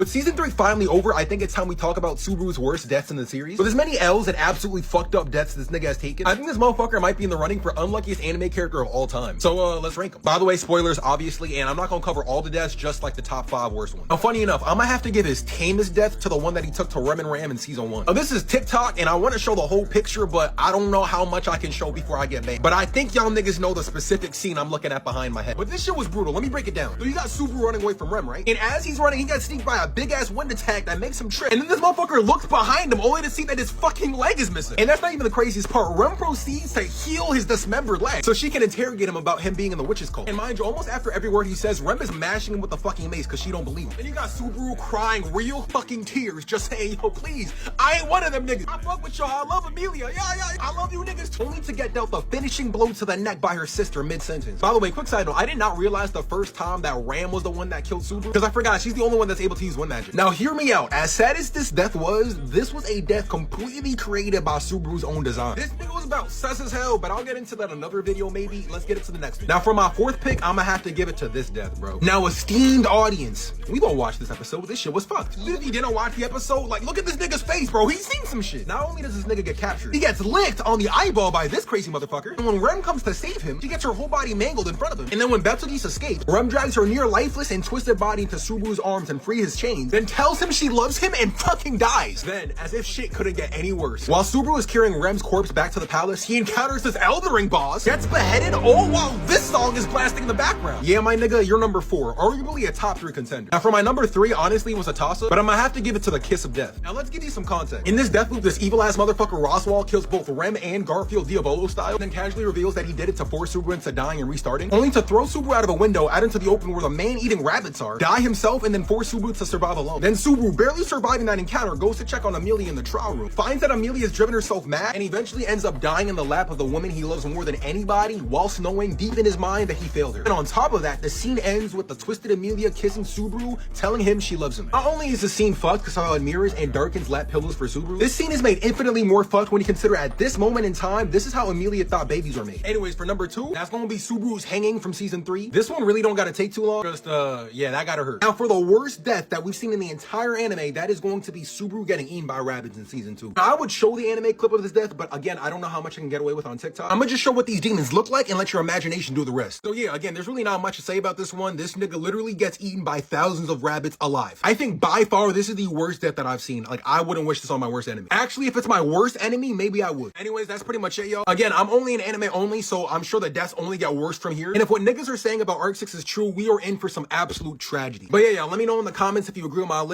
With season 3 finally over, I think it's time we talk about Subaru's worst deaths in the series. With as many L's and absolutely fucked up deaths this nigga has taken, I think this motherfucker might be in the running for unluckiest anime character of all time. So let's rank him. By the way, spoilers obviously, and I'm not gonna cover all the deaths, just like the top 5 worst ones. Now funny enough, I'm gonna have to give his tamest death to the one that he took to Rem and Ram in season 1. Now this is TikTok, and I want to show the whole picture, but I don't know how much I can show before I get banned. But I think y'all niggas know the specific scene I'm looking at behind my head. But this shit was brutal. Let me break it down. So you got Subaru running away from Rem, right? And as he's running, he got sneaked by a big ass wind attack that makes him trip. And then this motherfucker looks behind him only to see that his fucking leg is missing. And that's not even the craziest part. Rem proceeds to heal his dismembered leg so she can interrogate him about him being in the witch's cult. And mind you, almost after every word he says, Rem is mashing him with the fucking mace because she don't believe him. And you got Subaru crying real fucking tears, just saying, yo, please, I ain't one of them niggas. I fuck with y'all. I love Amelia. Yeah, I love you niggas. Only to get dealt the finishing blow to the neck by her sister mid-sentence. By the way, quick side note, I did not realize the first time that Ram was the one that killed Subaru, because I forgot she's the only one that's able to use wind magic. Now hear me out. As sad as this death was, this was a death completely created by Subaru's own design. This nigga was about sus as hell, but I'll get into that another video maybe. Let's get it to the next one. Now for my 4th pick, I'm gonna have to give it to this death, bro. Now esteemed audience, we gonna watch this episode. This shit was fucked. Even if you didn't watch the episode, like look at this nigga's face, bro. He's seen some shit. Not only does this nigga get captured, he gets licked on the eyeball by this crazy motherfucker. And when Rem comes to save him, she gets her whole body mangled in front of him. And then when Betelgeuse escapes, Rem drags her near lifeless and twisted body into Subaru's arms and free his chains, then tells him she loves him and fucking dies. Then, as if shit couldn't get any worse, while Subaru is carrying Rem's corpse back to the palace, he encounters this Elden Ring boss, gets beheaded, all while this song is blasting in the background. Yeah, my nigga, you're number 4, arguably a top 3 contender. Now for my number 3, honestly, was a toss-up, but I'm gonna have to give it to the Kiss of Death. Now let's give you some context. In this death loop, this evil-ass motherfucker Roswaal kills both Rem and Garfield Diavolo style, then casually reveals that he did it to force Subaru into dying and restarting, only to throw Subaru out of a window out into the open where the man-eating rabbits are, die himself, and then force Subaru to survive alone. Then Subaru, barely surviving that encounter, goes to check on Amelia in the trial room, finds that Amelia has driven herself mad, and eventually ends up dying in the lap of the woman he loves more than anybody, whilst knowing deep in his mind that he failed her. And on top of that, the scene ends with the twisted Amelia kissing Subaru, telling him she loves him. Not only is the scene fucked because how it mirrors and darkens lap pillows for Subaru, this scene is made infinitely more fucked when you consider at this moment in time, this is how Amelia thought babies were made. Anyways, for number 2, that's gonna be Subaru's hanging from season 3. This one really don't gotta take too long, just yeah, that gotta hurt. Now for the worst death that we've seen in the entire anime, that is going to be Subaru getting eaten by rabbits in season 2. Now, I would show the anime clip of this death, but again, I don't know how much I can get away with on TikTok. I'm gonna just show what these demons look like and let your imagination do the rest. So yeah, again, there's really not much to say about this one. This nigga literally gets eaten by thousands of rabbits alive. I think by far this is the worst death that I've seen. Like, I wouldn't wish this on my worst enemy. Actually, if it's my worst enemy, maybe I would. Anyways, that's pretty much it, yo. Again, I'm only an anime only, so I'm sure the deaths only get worse from here. And if what niggas are saying about Arc 6 is true, we are in for some absolute tragedy. But yeah, let me know in the comments if you agree with my list.